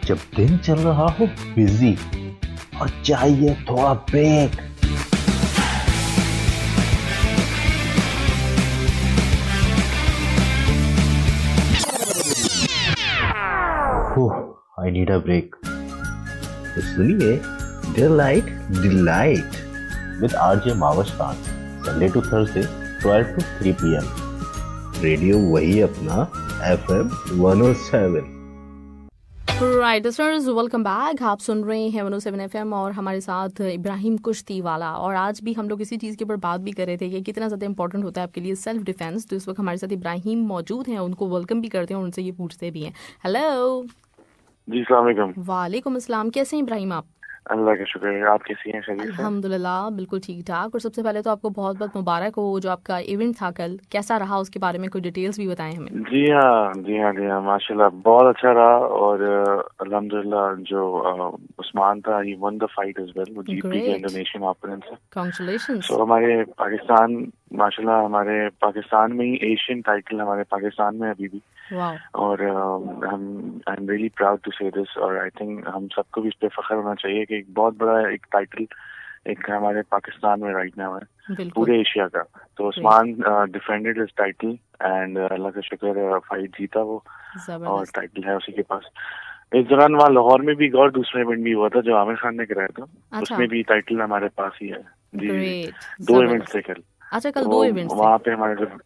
जब दिन चल रहा हो बिजी और चाहिए थोड़ा break. I need a break. तो सुनिए delight delight with RJ Mawash Khan, Sunday to Thursday 12 to 3 PM। Radio वही अपना FM 107। Right listeners, welcome back. आप सुन रहे हैं 107 FM और हमारे साथ इब्राहिम कुश्तीवाला। और आज भी हम लोग इसी चीज़ के ऊपर बात भी कर रहे थे कि कितना ज़्यादा इंपॉर्टेंट होता है आपके लिए सेल्फ डिफेंस। तो इस वक्त हमारे साथ इब्राहिम मौजूद हैं, उनको वेलकम भी करते हैं और उनसे ये पूछते भी हैं। हेलो जी, अस्सलाम वालेकुम। वालेकुम अस्सलाम। कैसे हैं इब्राहिम आप? अल्लाह का शुक्र है। आप कैसी हैं? खैरियत से? अल्हम्दुलिल्लाह बिल्कुल ठीक ठाक। और सबसे पहले तो आपको बहुत बहुत मुबारक हो, जो आपका इवेंट था कल, कैसा रहा उसके बारे में कोई डिटेल्स भी बताएं हमें। जी हाँ माशाल्लाह बहुत अच्छा रहा। और अल्हम्दुलिल्लाह जो उस्मान था, he won the fight as well. वो जीत भी गया इंडोनेशियन ओपोनेंट से। कांग्रेचुलेशंस। सो हमारे पाकिस्तान, माशाल्लाह हमारे पाकिस्तान में ही एशियन टाइटल हमारे पाकिस्तान में अभी भी। वाओ। और हम I am really proud to say this. और आई थिंक हम सबको भी इस पे फख्र होना चाहिए कि एक बहुत बड़ा एक टाइटल एक हमारे पाकिस्तान में राइट नाउ है, पूरे एशिया का। तो Usman defended his title and अल्लाह का शुक्र फाइट जीता वो, और टाइटल है उसी के पास। इस दौरान वहाँ लाहौर में भी एक और दूसरा इवेंट भी हुआ था जो आमिर खान ने कराया था। अच्छा। उसमें भी टाइटल हमारे पास ही है। जी, Great. दो इवेंट्स थे कल। अच्छा, कल दो इवेंट्स थे वहाँ पे हमारे जो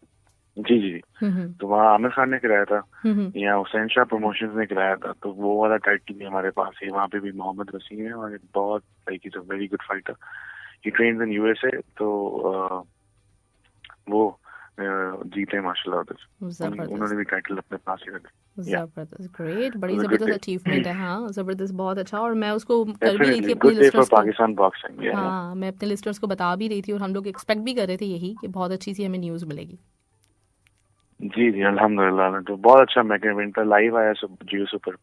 जी तो वहाँ आमिर खान ने कराया था, यहाँ हुसैन शाह प्रमोशंस ने कराया था। तो वो वाला टाइटल भी हमारे पास है। वहाँ पे भी मोहम्मद वसीम है और बहुत like is a very good fighter. He trains in USA. तो वो जीते माशाल्लाह। उन्होंने भी टाइटल अपने पास ही रखा। जबरदस्त, ग्रेट, बड़ी जबरदस्त अचीवमेंट है। हाँ जबरदस्त, बहुत अच्छा। और मैं उसको कर भी रही थी अपने लिस्टर्स को। पाकिस्तान बॉक्सिंग। हाँ, मैं अपने लिस्टर्स को बता भी रही थी और हम लोग एक्सपेक्ट भी कर रहे थे यही कि बहुत अच्छी सी हमें न्यूज़ मिलेगी। जी अल्हम्दुलिल्लाह। तो बहुत अच्छा मेगा इवेंट था, लाइव आया सब जियो सुपर।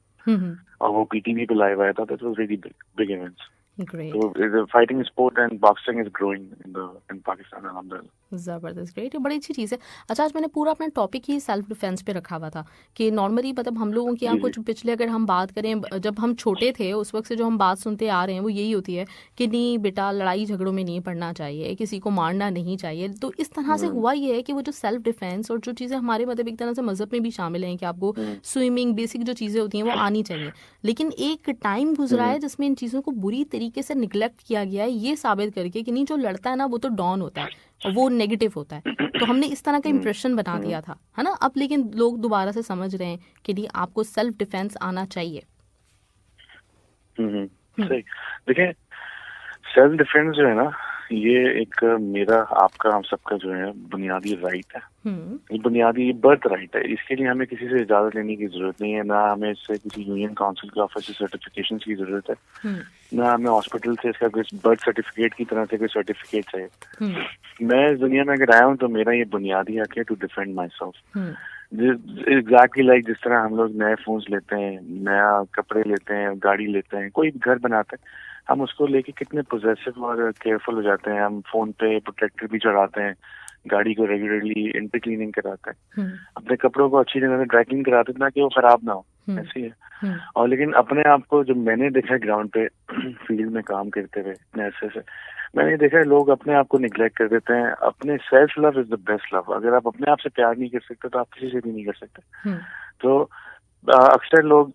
और वो पीटीवी पे लाइव आया था। That was really big events. Great. So fighting sport and boxing is growing in Pakistan, alhamdulillah. ज़बरदस्त, ग्रेट, बड़ी अच्छी चीज़ है। अच्छा, आज मैंने पूरा अपना टॉपिक ही सेल्फ डिफेंस पे रखा हुआ था कि नॉर्मली मतलब हम लोगों की यहाँ कुछ पिछले अगर हम बात करें, जब हम छोटे थे उस वक्त से जो हम बात सुनते आ रहे हैं वो यही होती है कि नहीं बेटा, लड़ाई झगड़ों में नहीं पड़ना चाहिए, किसी को मारना नहीं चाहिए। तो इस तरह से हुआ ये है कि वो जो सेल्फ डिफेंस और जो चीज़ें हमारे मतलब एक तरह से मज़हब में भी शामिल हैं कि आपको स्विमिंग, बेसिक जो चीज़ें होती हैं वो आनी चाहिए। लेकिन एक टाइम गुजरा है जिसमें इन चीज़ों को बुरी तरीके से निगलेक्ट किया गया है, ये साबित करके कि नहीं जो लड़ता है ना वो तो डॉन होता है और वो नेगेटिव होता है। तो हमने इस तरह का इंप्रेशन बना दिया था, है ना। अब लेकिन लोग दोबारा से समझ रहे हैं कि नहीं, आपको सेल्फ डिफेंस आना चाहिए। सही। देखिए, सेल्फ डिफेंस जो है ना, ये एक मेरा, आपका, हम सबका जो है बुनियादी राइट है। ये बुनियादी बर्थ राइट है। इसके लिए हमें किसी से इजाजत लेने की जरूरत नहीं है, ना हमें इससे किसी यूनियन काउंसिल के ऑफिस से सर्टिफिकेशन की जरूरत है, ना हमें हॉस्पिटल से इसका कोई बर्थ सर्टिफिकेट की तरह से कोई सर्टिफिकेट चाहिए। मैं इस दुनिया में अगर आया हूँ तो मेरा ये बुनियादी हक है to defend myself. Exactly like जिस तरह हम लोग नए फोन्स लेते हैं, नया कपड़े लेते हैं, गाड़ी लेते हैं, कोई घर बनाते हैं, हम उसको लेके कितने पोजेसिव और केयरफुल हो जाते हैं। हम फोन पे प्रोटेक्टर भी चढ़ाते हैं, गाड़ी को रेगुलरली इंटर क्लीनिंग कराते हैं, अपने कपड़ों को अच्छी तरह से ड्राई क्लीन कराते हैं ताकि वो खराब ना हो। ऐसी है। और लेकिन अपने आप को जब मैंने देखा है ग्राउंड पे फील्ड में काम करते हुए इतने अरसे से, मैंने देखा है लोग अपने आप को निगलेक्ट कर देते हैं। अपने self love is the best love. अगर आप अपने आप से प्यार नहीं कर सकते तो आप किसी से भी नहीं कर सकते। तो अक्सर लोग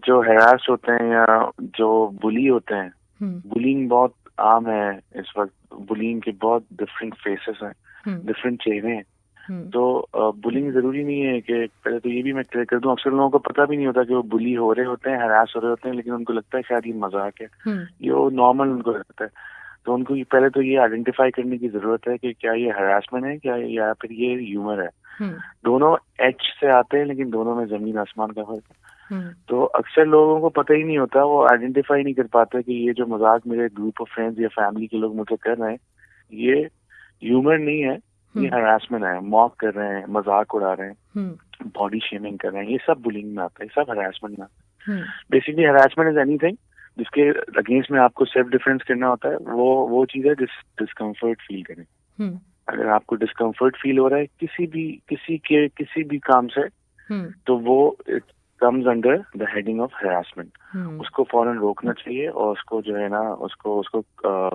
जो हैरास होते हैं या जो बुली होते हैं, बुलिंग बहुत आम है इस वक्त। बुलिंग के बहुत डिफरेंट फेसेस हैं, डिफरेंट चेहरे हैं। तो बुलिंग जरूरी नहीं है कि, पहले तो ये भी मैं क्लियर कर दूं, अक्सर लोगों को पता भी नहीं होता कि वो बुली हो रहे होते हैं, हरास हो रहे होते हैं, लेकिन उनको लगता है शायद ये मजाक है, ये वो नॉर्मल उनको लगता है। तो उनको पहले तो ये आइडेंटिफाई करने की जरूरत है कि क्या ये हरासमेंट है, क्या या फिर ये ह्यूमर है। दोनों एच से आते हैं लेकिन दोनों में जमीन आसमान का फर्क है। तो अक्सर लोगों को पता ही नहीं होता, वो आइडेंटिफाई नहीं कर पाते कि ये जो मजाक मेरे ग्रुप ऑफ फ्रेंड्स या फैमिली के लोग मुझे कर रहे हैं, ये ह्यूमर नहीं है, ये हरासमेंट है। मॉक कर रहे हैं, मजाक उड़ा रहे हैं, बॉडी शेमिंग कर रहे हैं, ये सब बुलिंग में आता है, सब हरासमेंट में आता है। बेसिकली हरासमेंट इज एनीथिंग जिसके अगेंस्ट में आपको सेल्फ डिफेंस करना होता है। वो चीज है डिस्कम्फर्ट फील करें। अगर आपको डिस्कम्फर्ट फील हो रहा है किसी भी काम से, तो वो comes under the heading of harassment. उसको फौरन रोकना चाहिए और उसको जो है ना उसको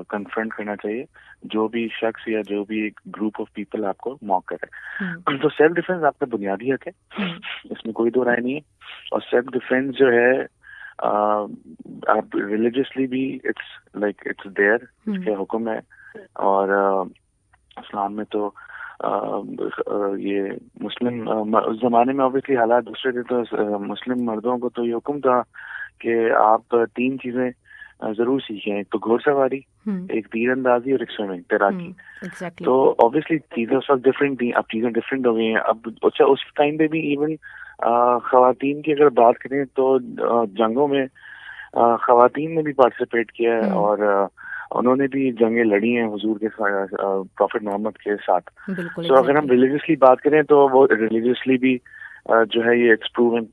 कन्फ्रंट करना चाहिए जो भी शख्स या जो भी एक ग्रुप ऑफ पीपल आपको मॉक करे। तो सेल्फ डिफेंस आपका बुनियादी हक है, इसमें कोई दो राय नहीं है। और सेल्फ डिफेंस जो है आप रिलीजियसली भी इट्स देयर, इसके हुक्म है। और इस्लाम में तो ये मुस्लिम उस जमाने में ऑब्वियसली हालात दूसरे थे, तो मुस्लिम मर्दों को तो ये हुक्म था कि आप 3 चीजें जरूर सीखें, एक तो घोड़सवारी, एक तीरंदाजी और एक स्विमिंग, तैराकी। तो ऑब्वियसली चीजें उस वक्त डिफरेंट थी, अब चीजें डिफरेंट हो गई हैं। अब अच्छा उस टाइम पे भी इवन खवातीन की अगर बात करें तो जंगों में खवातीन ने भी पार्टिसिपेट किया है और उन्होंने भी जंगें लड़ी हैं हुजूर के प्रॉफिट मोहम्मद के साथ। तो अगर हम रिलीजियसली बात करें तो वो रिलीजियसली भी जो है ये इट्स प्रूवन।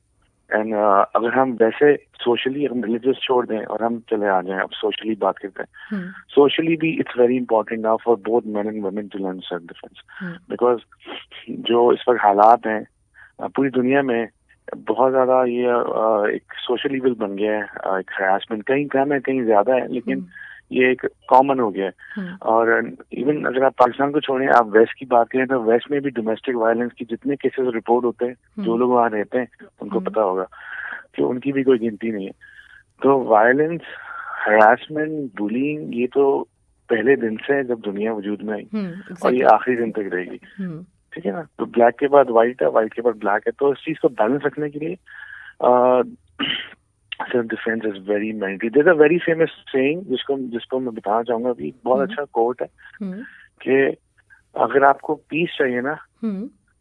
एंड अगर हम वैसे सोशली हम रिलीजियस छोड़ दें और हम चले आ जाएं, अब सोशली बात करते हैं, सोशली भी it's very important now for both men and women to learn self defence. Because जो इस वक्त हालात हैं पूरी दुनिया में, बहुत ज्यादा ये एक सोशल इविल बन गया है, एक हरासमेंट कहीं कम है कहीं ज्यादा है, लेकिन ये एक कॉमन हो गया है। और इवन अगर आप पाकिस्तान को छोड़ें, आप वेस्ट की बात करें तो वेस्ट में भी डोमेस्टिक वायलेंस की जितने केसेस रिपोर्ट होते हैं, जो लोग वहाँ रहते हैं उनको पता होगा कि उनकी भी कोई गिनती नहीं है। तो वायलेंस, हरासमेंट, बुलिंग ये तो पहले दिन से है जब दुनिया वजूद में आई और ये आखिरी दिन तक रहेगी। ठीक है ना? तो ब्लैक के बाद व्हाइट है, व्हाइट के बाद ब्लैक है। तो इस चीज को बैलेंस रखने के लिए self defence is very mandatory. There is a very famous saying जिसको मैं बताना चाहूंगा अभी, बहुत अच्छा कोट है कि अगर आपको पीस चाहिए ना,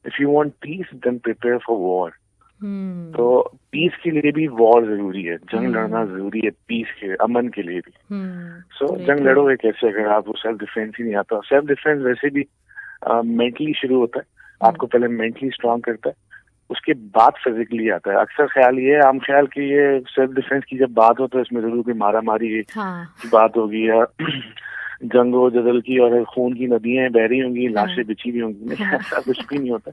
if you want peace then prepare for war. तो पीस के लिए भी वॉर जरूरी है, जंग लड़ना जरूरी है पीस के, अमन के लिए भी। सो जंग लड़ोगे कैसे अगर आपको सेल्फ डिफेंस ही नहीं आता? सेल्फ डिफेंस वैसे भी मेंटली शुरू होता है, आपको पहले मेंटली स्ट्रांग करता है, उसके बाद फिजिकली आता है। अक्सर ख्याल ये आम ख्याल कि ये सेल्फ डिफेंस की जब बात हो तो इसमें जरूर कोई मारा मारी की बात होगी या जंग हो जदल की और खून की नदियां बह रही होंगी, लाशें बिछी हुई होंगी। ऐसा कुछ भी नहीं होता।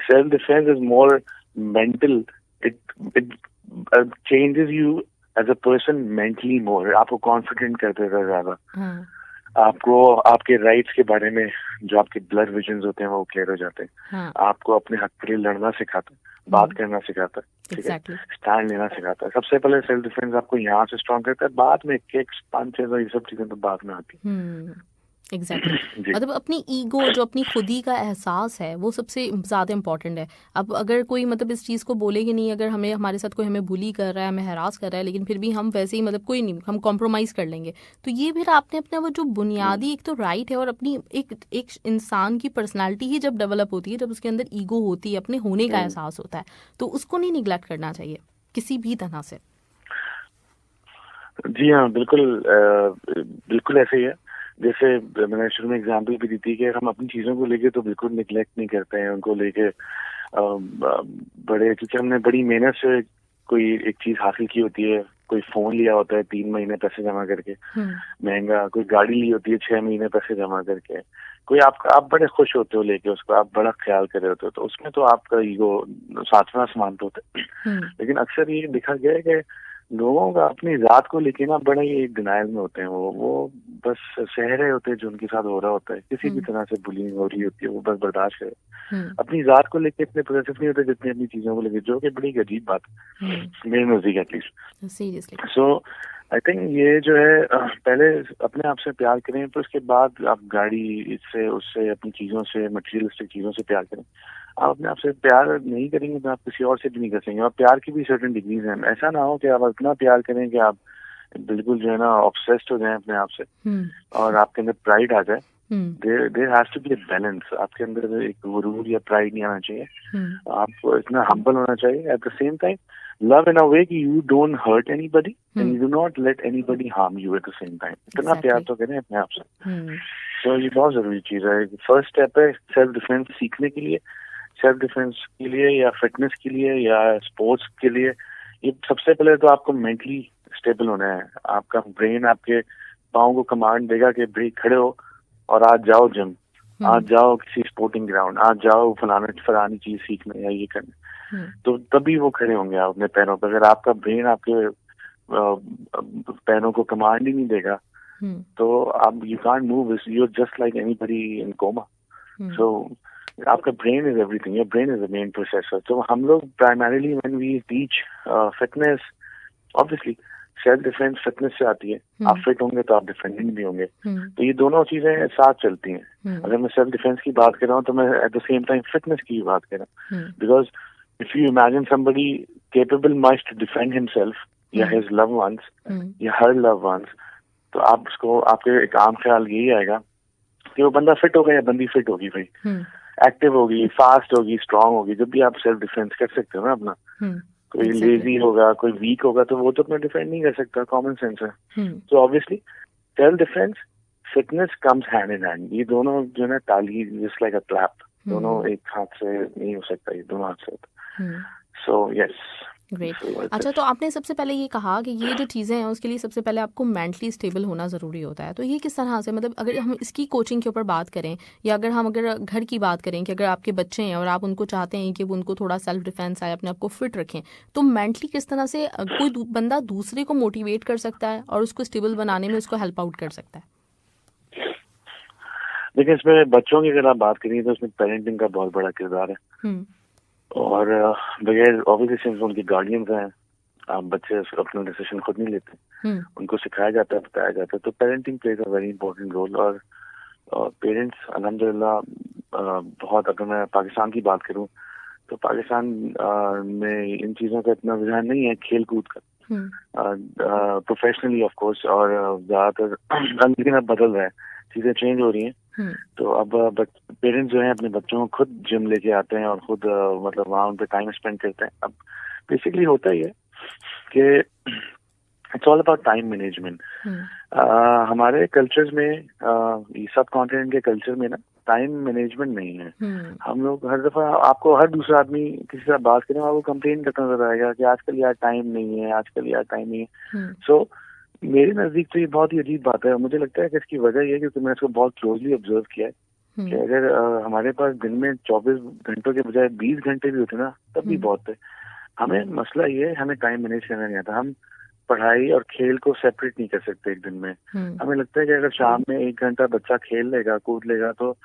Self defence is more mental, it changes you as a person mentally more, आपको कॉन्फिडेंट कर देता है ज्यादा, आपको आपके राइट्स के बारे में जो आपके ब्लड विजन्स होते हैं वो क्लियर हो जाते हैं, आपको अपने हक के लिए लड़ना सिखाता है, बात करना सिखाता है, ठीक है, स्टैंड लेना सिखाता है। सबसे पहले सेल्फ डिफेंस आपको यहाँ से स्ट्रॉन्ग करता है, बाद में किक्स, पंचेस और ये सब चीजें तो बाद में आती है। एग्जैक्टली मतलब अपनी ईगो, जो अपनी खुदी का एहसास है, वो सबसे ज़्यादा इम्पॉर्टेंट है। अब अगर कोई मतलब इस चीज़ को बोले कि नहीं, अगर हमें हमारे साथ कोई हमें बुली कर रहा है, हमें हरास कर रहा है, लेकिन फिर भी हम वैसे ही मतलब कोई नहीं, हम कॉम्प्रोमाइज़ कर लेंगे, तो ये फिर आपने अपना वो जो बुनियादी एक तो राइट है और अपनी एक इंसान की पर्सनैलिटी ही जब डेवलप होती है, जब उसके अंदर ईगो होती है, अपने होने का एहसास होता है, तो उसको नहीं निगलेक्ट करना चाहिए किसी भी तरह से। जी हाँ, बिल्कुल ऐसे ही है। जैसे मैंने शुरू में एग्जाम्पल भी दी थी कि हम अपनी चीजों को लेके तो बिल्कुल निगलेक्ट नहीं करते हैं, उनको लेके बड़े, क्योंकि हमने बड़ी मेहनत से कोई एक चीज हासिल की होती है, कोई फोन लिया होता है 3 महीने पैसे जमा करके महंगा, कोई गाड़ी ली होती है 6 महीने पैसे जमा करके, कोई आप बड़े खुश होते हो लेके उसको, आप बड़ा ख्याल कर रहे होते हो, तो उसमें तो आपका ईगो 7वां आसमान पे होता है। लेकिन अक्सर ये देखा गया है कि लोगों का अपनी जात को लेके ना बड़ा ही डिनाइल में होते हैं, वो बस सह रहे होते हैं जो उनके साथ हो रहा होता है, किसी भी तरह से बुलिंग हो रही होती है वो बस बर्दाश्त करे। अपनी जात को लेके इतने प्रोसेसिव नहीं होते जितने अपनी चीजों को लेके, जो कि बड़ी अजीब बात है मेरे नजदीक at least. Seriously so I think ये जो है, पहले अपने आप से प्यार करें, तो उसके बाद आप गाड़ी इससे उससे अपनी चीजों से, मटेरियलिस्टिक चीजों से प्यार करें। आप अपने आप से प्यार नहीं करेंगे तो आप किसी और से भी नहीं कर सकेंगे। और प्यार की भी सर्टेन डिग्रीज हैं, ऐसा ना हो कि आप इतना प्यार करें कि आप बिल्कुल जो है ना ऑब्सेस्ड हो जाएं अपने आप से और आपके अंदर प्राइड आ जाए। There has to be a balance. आपके अंदर एक गुरूर या प्राइड नहीं आना चाहिए, आपको इतना हम्बल होना चाहिए, at the same time love in a way कि you don't hurt anybody and you do not let anybody harm you at the same time. इतना प्यार तो करें अपने आप से। तो ये बहुत जरूरी चीज है। फर्स्ट स्टेप है सेल्फ डिफेंस सीखने के लिए, सेल्फ डिफेंस के लिए या फिटनेस के लिए या स्पोर्ट्स के लिए। ये सबसे पहले तो आपको मेंटली स्टेबल होना है। आपका ब्रेन आपके पाँव को कमांड देगा कि भाई खड़े हो और आज जाओ जिम, आज जाओ किसी स्पोर्टिंग ग्राउंड, आज जाओ फलानी चीज सीखने या ये करने। तो तभी वो खड़े होंगे आप अपने पैरों पर। अगर आपका ब्रेन आपके पैरों को कमांड ही नहीं देगा तो आप you can't move, you are just like anybody in coma. So आपका brain is everything, your brain is the main processor. तो हम लोग primarily when we teach fitness, obviously self defence fitness से आती है। आप फिट होंगे तो आप डिफेंडिंग भी होंगे, तो ये दोनों चीजें साथ चलती हैं। अगर मैं सेल्फ डिफेंस की बात कर रहा हूँ तो मैं at the same time fitness की भी बात कर रहा हूँ, because if you imagine somebody capable much to defend himself या हिज लव वंस या हर लव वंस, तो आप उसको, आपके एक आम ख्याल यही आएगा कि वो बंदा फिट होगा या बंदी फिट होगी, भाई एक्टिव होगी, फास्ट होगी, स्ट्रांग होगी। जब भी आप सेल्फ डिफेंस कर सकते हो ना अपना, कोई लेजी होगा, कोई वीक होगा तो वो तो अपना डिफेंड नहीं कर सकता, कॉमन सेंस है। तो obviously self defence fitness comes hand in hand. ये दोनों जो है ताली, जस्ट लाइक अ क्लैप, दोनों एक हाथ से नहीं हो सकता, ये दोनों हाथ से होता। So yes, great. अच्छा, तो आपने सबसे पहले ये कहा कि ये जो चीज़ें हैं उसके लिए सबसे पहले आपको मेंटली स्टेबल होना ज़रूरी होता है। तो ये किस तरह से, मतलब अगर हम इसकी कोचिंग के ऊपर बात करें या अगर घर की बात करें कि अगर आपके बच्चे हैं और आप उनको चाहते हैं कि वो उनको थोड़ा सेल्फ डिफेंस आए, अपने आप को फिट रखें, तो मेंटली किस तरह से कोई बंदा दूसरे को मोटिवेट कर सकता है और उसको स्टेबल बनाने में उसको हेल्प आउट कर सकता है? देखिए, इसमें बच्चों की अगर आप बात करें तो उसमें पेरेंटिंग का बहुत बड़ा किरदार है। और बगैर ऑब्वियसली उनके गार्डियंस हैं, आप बच्चे अपना डिसीजन खुद नहीं लेते, उनको सिखाया जाता है, बताया जाता है। तो parenting plays a very important role. और पेरेंट्स अल्हम्दुलिल्लाह बहुत, अगर मैं पाकिस्तान की बात करूं तो पाकिस्तान में इन चीज़ों का इतना रुझान नहीं है, खेल कूद का, प्रोफेशनली ऑफ कोर्स, और ज़्यादातर लेकिन अब बदल रहा है, चीज़ें चेंज हो रही हैं। तो अब पेरेंट्स जो हैं अपने बच्चों को खुद जिम लेके आते हैं और खुद मतलब वहाँ उन पे टाइम स्पेंड करते हैं। अब बेसिकली होता ही है कि it's all about time management. हमारे कल्चर्स में, सब कॉन्टिनेंट के कल्चर में ना, टाइम मैनेजमेंट नहीं है। हम लोग हर दफा, आपको हर दूसरा आदमी किसी से बात करें आपको कंप्लेन करता नजर आएगा कि आजकल यार टाइम नहीं है, आजकल यार टाइम नहीं है। सो मेरे नजदीक तो ये बहुत ही अजीब बात है। मुझे लगता है कि इसकी वजह ये है क्योंकि मैंने इसको बहुत क्लोजली ऑब्जर्व किया है कि अगर हमारे पास दिन में 24 घंटों के बजाय 20 घंटे भी होते ना, तब भी बहुत है। हमें मसला ये है, हमें टाइम मैनेज करना नहीं आता। हम पढ़ाई और खेल को सेपरेट नहीं कर सकते एक दिन में। हमें लगता है कि अगर शाम में 1 घंटा बच्चा खेल लेगा, कूद लेगा, तो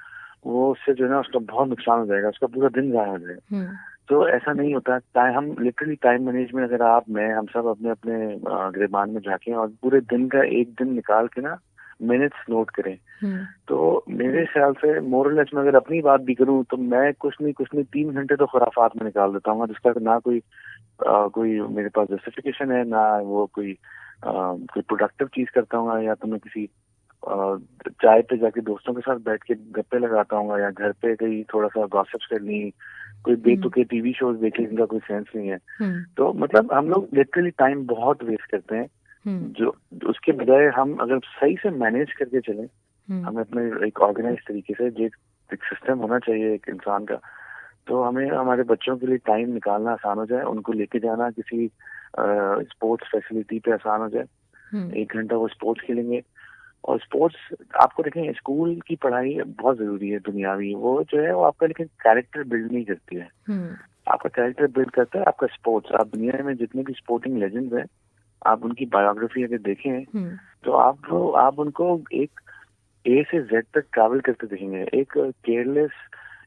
वो उससे जो है ना उसका बहुत नुकसान हो जाएगा, उसका पूरा दिन ज़ाया हो जाएगा। तो ऐसा नहीं होता। हम लिटरली टाइम मैनेजमेंट, अगर आप, मैं, हम सब अपने अपने गिरबान में झांकें और पूरे दिन का एक दिन निकाल के ना मिनट्स नोट करें, तो मेरे ख्याल से मोरलेस में अगर अपनी बात भी करूं तो मैं कुछ नहीं 3 घंटे तो खुराफात में निकाल देता हूँ, जिसका ना कोई मेरे पास जस्टिफिकेशन है, ना वो कोई प्रोडक्टिव चीज करता हूँ, या तो मैं किसी चाय पे जाके दोस्तों के साथ बैठ के गप्पे लगाता हूँ, या घर पे कहीं थोड़ा सा गॉसिप्स कर ली, कोई बेतुके टीवी शोज देखे जिनका कोई सेंस नहीं है। तो मतलब हम लोग लिटरली टाइम बहुत वेस्ट करते हैं, जो उसके बजाय हम अगर सही से मैनेज करके चलें, हमें अपने एक ऑर्गेनाइज तरीके से, जो एक सिस्टम होना चाहिए एक इंसान का, तो हमें हमारे बच्चों के लिए टाइम निकालना आसान हो जाए, उनको लेके जाना किसी स्पोर्ट्स फैसिलिटी पे आसान हो जाए। 1 घंटा वो स्पोर्ट्स खेलेंगे। और स्पोर्ट्स, आपको देखें, स्कूल की पढ़ाई बहुत जरूरी है दुनियावी, वो जो है वो आपका लेकिन कैरेक्टर बिल्ड नहीं करती है। आपका कैरेक्टर बिल्ड करता है आपका स्पोर्ट्स। आप दुनिया में जितने भी स्पोर्टिंग लेजेंड्स हैं, आप उनकी बायोग्राफी अगर देखें तो आप उनको एक ए से जेड तक ट्रैवल करते देखेंगे। एक केयरलेस,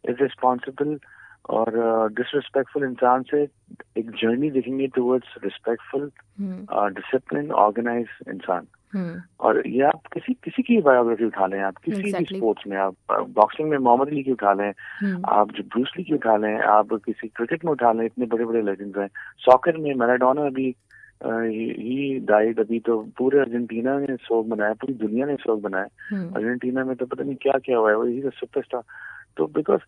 इररिस्पॉन्सिबल और डिसरिस्पेक्टफुल इंसान से एक जर्नी देखेंगे टुवर्ड्स रिस्पेक्टफुल, डिसिप्लिन, ऑर्गेनाइज इंसान। और ये आप किसी की बायोग्राफी उठा लें, आप किसी भी स्पोर्ट्स में, आप बॉक्सिंग में मोहम्मद अली की उठा लें, आप जो ब्रूस ली की उठा लें, आप किसी क्रिकेट में उठा लें, इतने बड़े बड़े लेजेंड्स हैं। सॉकर में मैराडोना अभी ही डाइड, अभी तो पूरे अर्जेंटीना ने शोक मनाया, पूरी दुनिया ने शोक मनाया। अर्जेंटीना में तो पता नहीं क्या क्या हुआ है, वो ही सुपरस्टार। तो because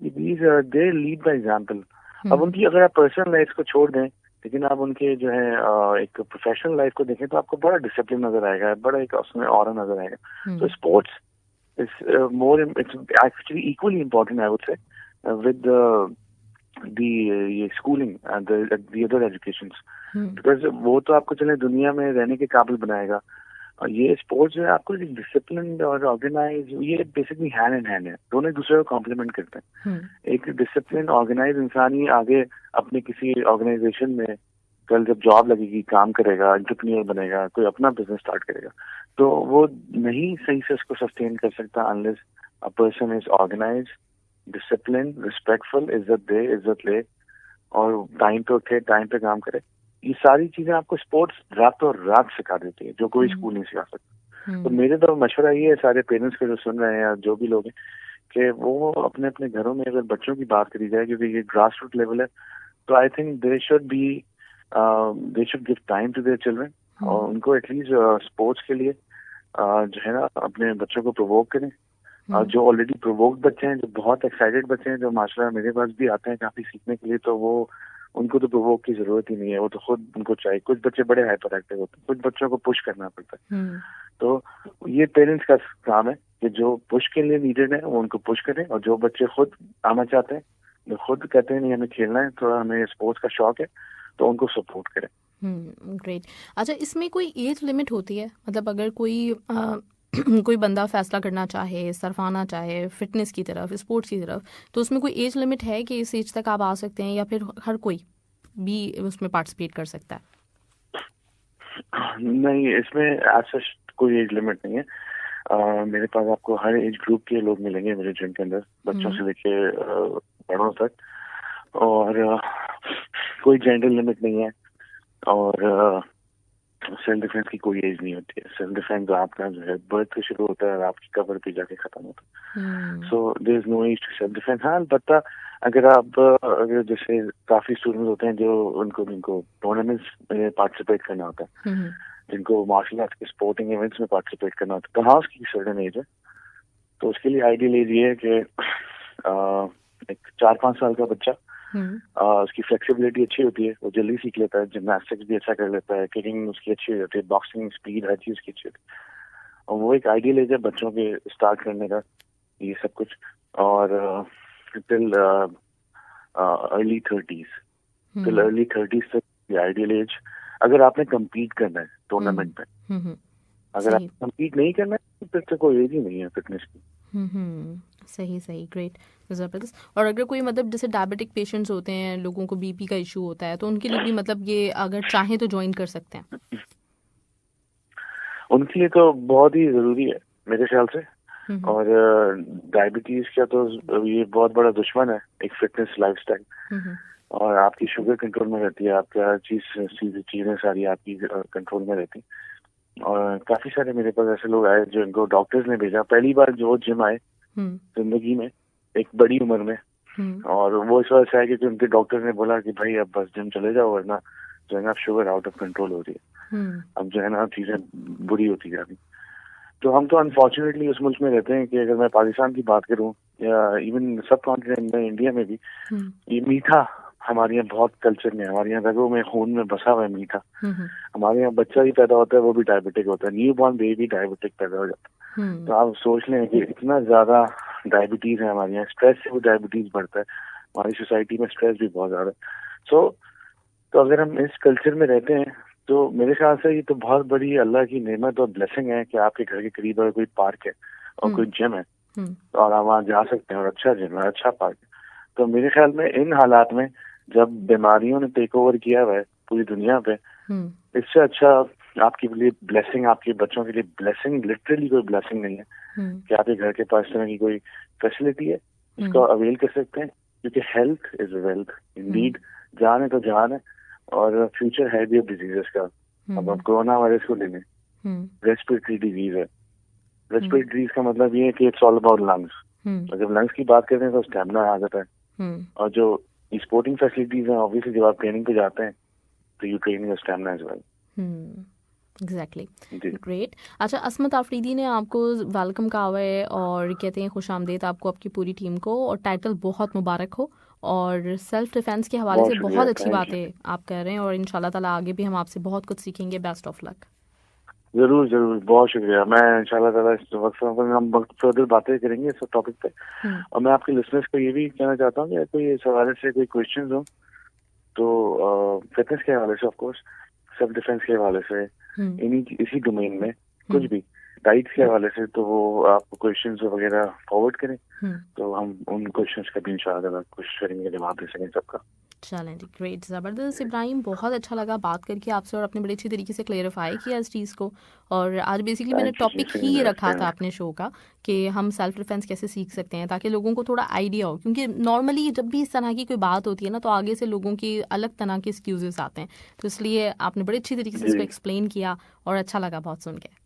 they lead by example. अब उनकी अगर आप पर्सनल लाइफ को छोड़ दें, लेकिन आप उनके जो है एक प्रोफेशनल लाइफ को देखें तो आपको बड़ा डिसिप्लिन नजर आएगा, बड़ा एक उसमें ऑरा नजर आएगा। तो sports is more, it's actually equally important I would say with ये schooling and the other educations, because वो तो आपको चले दुनिया में रहने के काबिल बनाएगा। और ये स्पोर्ट्स जो है आपको डिसिप्लिन और ऑर्गेनाइज, ये बेसिकली हैंड इन हैंड है, दोनों एक दूसरे को कॉम्प्लीमेंट करते हैं। एक डिसिप्लिन ऑर्गेनाइज इंसान ही आगे अपने किसी ऑर्गेनाइजेशन में कल जब जॉब लगेगी, काम करेगा, एंटरप्रेन्योर बनेगा, कोई अपना बिजनेस स्टार्ट करेगा, तो वो नहीं सही से उसको सस्टेन कर सकता unless a person is organize, discipline, respectful, इज्जत ले और टाइम पे उठे, टाइम पे काम करे। ये सारी चीजें आपको स्पोर्ट्स रातों रात सिखा देती है, जो कोई स्कूल नहीं सिखा सकता। तो मेरे तो मशवरा ये है सारे पेरेंट्स को जो सुन रहे हैं या जो भी लोग हैं, कि वो अपने अपने घरों में अगर बच्चों की बात करी जाए, क्योंकि ये ग्रास रूट लेवल है, तो I think they should give time to their children, और उनको एटलीस्ट स्पोर्ट्स के लिए जो है ना अपने बच्चों को प्रोवोक करें। जो ऑलरेडी प्रोवोक्ड बच्चे हैं, जो बहुत एक्साइटेड बच्चे हैं, जो माशाल्लाह मेरे पास भी आते हैं काफी सीखने के लिए, तो वो उनको तो प्रोवोक की जरूरत ही नहीं है, वो तो खुद उनको चाहिए। कुछ बच्चे बड़े हाइपर एक्टिव होते हैं, कुछ बच्चों को पुश करना पड़ता है। तो ये पेरेंट्स का काम है कि जो पुश के लिए नीडेड है वो उनको पुश करें, और जो बच्चे खुद आना चाहते हैं, जो खुद कहते हैं नहीं हमें खेलना है, थोड़ा हमें स्पोर्ट्स का शौक है, तो उनको सपोर्ट करें। ग्रेट। अच्छा, इसमें कोई एज लिमिट होती है? मतलब अगर कोई कोई बंदा फैसला करना चाहे, सरफाना चाहे फिटनेस की तरफ, स्पोर्ट्स की तरफ, तो उसमें कोई एज लिमिट है कि इस एज तक आप आ सकते हैं, या फिर हर कोई भी उसमें पार्टिसिपेट कर सकता है? नहीं, इसमें ऐसा कोई एज लिमिट नहीं है। मेरे पास आपको हर एज ग्रुप के लोग मिलेंगे मेरे जिम के अंदर, बच्चों से लेके बड़ों तक, और कोई जेंडर लिमिट नहीं है, और सेल्फ डिफेंस की कोई एज नहीं होती है। सेल्फ डिफेंस आपका जो है बर्थ से शुरू होता है और आपकी कबर पे जाके खत्म होता है। So there is no age to self defence. हाँ, अलबत्ता अगर जैसे काफी स्टूडेंट्स होते हैं जो जिनको टूर्नामेंट्स में पार्टिसिपेट करना होता है, जिनको मार्शल आर्ट्स के स्पोर्टिंग इवेंट्स में पार्टिसिपेट करना होता है, तो हाँ उसकी सर्टेन एज है। तो उसके लिए आइडियल एज ये है कि एक 4-5 साल का बच्चा, उसकी फ्लेक्सिबिलिटी अच्छी होती है, वो जल्दी सीख लेता है, जिम्नास्टिक्स भी अच्छा कर लेता है, किकिंग उसकी अच्छी हो जाती है, बॉक्सिंग, स्पीड, हर चीज की अच्छी होती है, और वो एक आइडियल एज है बच्चों के स्टार्ट करने का ये सब कुछ। और टिल अर्ली 30s तक आइडियल एज, अगर आपने कम्पीट करना है टूर्नामेंट में। अगर आप कम्पीट नहीं करना है तो फिर तो कोई एज ही नहीं है फिटनेस की। सही, ग्रेट, जबरदस्त। और अगर कोई मतलब जैसे डायबिटिक पेशेंट्स होते हैं, लोगों को बीपी का इशू होता है, तो उनके लिए भी मतलब ये अगर चाहें तो ज्वाइन कर सकते हैं? उनके लिए तो बहुत ही जरूरी है मेरे ख्याल से। और डायबिटीज का तो ये बहुत बड़ा दुश्मन है एक फिटनेस लाइफस्टाइल, और आपकी शुगर कंट्रोल में रहती है, आपकी हर चीजें सारी आपकी कंट्रोल में रहती। और काफी सारे मेरे पास ऐसे लोग आए जो इनको डॉक्टर्स ने भेजा, पहली बार जो जिम आए जिंदगी में एक बड़ी उम्र में, और वो इस वजह से आए क्योंकि उनके डॉक्टर ने बोला कि भाई अब बस जिम चले जाओ, वरना जो है ना शुगर आउट ऑफ कंट्रोल हो रही है, अब जो है ना चीजें बुरी होती जा रही। तो हम तो अनफॉर्चुनेटली उस मुल्क में रहते हैं कि अगर मैं पाकिस्तान की बात करूं या इवन सब कॉन्टिनेंट में, इंडिया में भी, ये मीठा हमारे यहाँ बहुत कल्चर में, हमारे यहाँ रगों में, खून में बसा हुआ है मीठा। हमारे यहाँ बच्चा भी पैदा होता है वो भी डायबिटिक होता है, न्यू बॉर्न बेबी डायबिटिक पैदा हो जाता है। तो आप सोच लें कि इतना ज्यादा डायबिटीज है हमारे यहाँ, स्ट्रेस से वो डायबिटीज बढ़ता है, हमारी सोसाइटी में स्ट्रेस भी बहुत ज्यादा है। तो अगर हम इस कल्चर में रहते हैं तो मेरे ख्याल से ये तो बहुत बड़ी अल्लाह की नेमत और ब्लेसिंग है कि आपके घर के करीब अगर कोई पार्क है और कोई जिम है, और आप वहाँ जा सकते हैं, और अच्छा जिम है, अच्छा पार्क है। तो मेरे ख्याल में इन हालात में जब बीमारियों ने टेक ओवर किया हुआ है पूरी दुनिया पे, इससे अच्छा आपके लिए ब्लेसिंग, आपके बच्चों के लिए ब्लेसिंग, लिटरली कोई ब्लेसिंग नहीं है कि आपके घर के पास तरह की कोई फैसिलिटी है, इसको अवेल कर सकते हैं, क्योंकि हेल्थ इज वेल्थ इंडीड। जान है तो जान है, और फ्यूचर है भी डिजीजेस का। अब आप कोरोना वायरस को ले लें, रेस्पिरेटरी डिजीज है। रेस्पिरेटरी का मतलब ये है कि इट्स ऑल अबाउट लंग्स। और जब लंग्स की बात करते हैं तो स्टेमिना आ जाता है, और जो स्पोर्टिंग फैसिलिटीज हैं, ऑब्वियसली जब आप ट्रेनिंग पे जाते हैं तो you train your stamina as well. Exactly, great. अच्छा, असमत आफरीदी ने आपको वेलकम कहा हुआ है और कहते हैं खुश आमदेद आपको, आपकी पूरी टीम को, और टाइटल बहुत मुबारक हो, और सेल्फ डिफेंस के हवाले से बहुत अच्छी बातें आप कर रहे हैं, और इंशाल्लाह ताला आगे भी हम आपसे बहुत कुछ सीखेंगे। Best of luck. जरूर, बहुत शुक्रिया। मैं इंशाल्लाह ताला इस वक्त हम फर्दर बातें करेंगे इस टॉपिक पे। और मैं आपके लिसनर्स को ये भी कहना चाहता हूँ कि कोई इस हवाले से कोई क्वेश्चंस हो तो फिटनेस के हवाले से, ऑफ कोर्स सेल्फ डिफेंस के हवाले से, इसी डोमेन में, कुछ भी राइट्स के हवाले से, तो वो आप क्वेश्चंस वगैरह फॉरवर्ड करें, तो हम उन क्वेश्चंस का भी इंशाल्लाह कोशिश करेंगे जवाब दे सकें सबका। चलें जी, ग्रेट, ज़बरदस्त इब्राहिम, बहुत अच्छा लगा बात करके आपसे और आपने बड़ी अच्छी तरीके से क्लेरिफाई किया इस चीज़ को। और आज बेसिकली मैंने टॉपिक ही रखा था अपने शो का कि हम सेल्फ डिफेंस कैसे सीख सकते हैं ताकि लोगों को थोड़ा आइडिया हो, क्योंकि नॉर्मली जब भी इस तरह की कोई बात होती है ना तो आगे से लोगों की अलग तरह के एक्सक्यूजेस आते हैं, तो इसलिए आपने बड़ी अच्छी तरीके से इसको एक्सप्लेन किया और अच्छा लगा बहुत सुन के।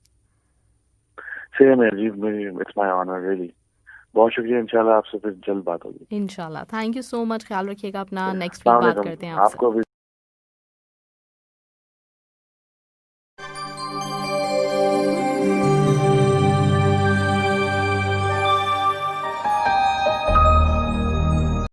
सेम है जी, इट्स माय ऑनर रियली। बहुत शुक्रिया, इंशाल्लाह आपसे फिर जल्द बात होगी। इंशाल्लाह, थैंक यू सो मच, ख्याल रखिएगा अपना, नेक्स्ट वीक बात करते हैं आपसे। आपको भी।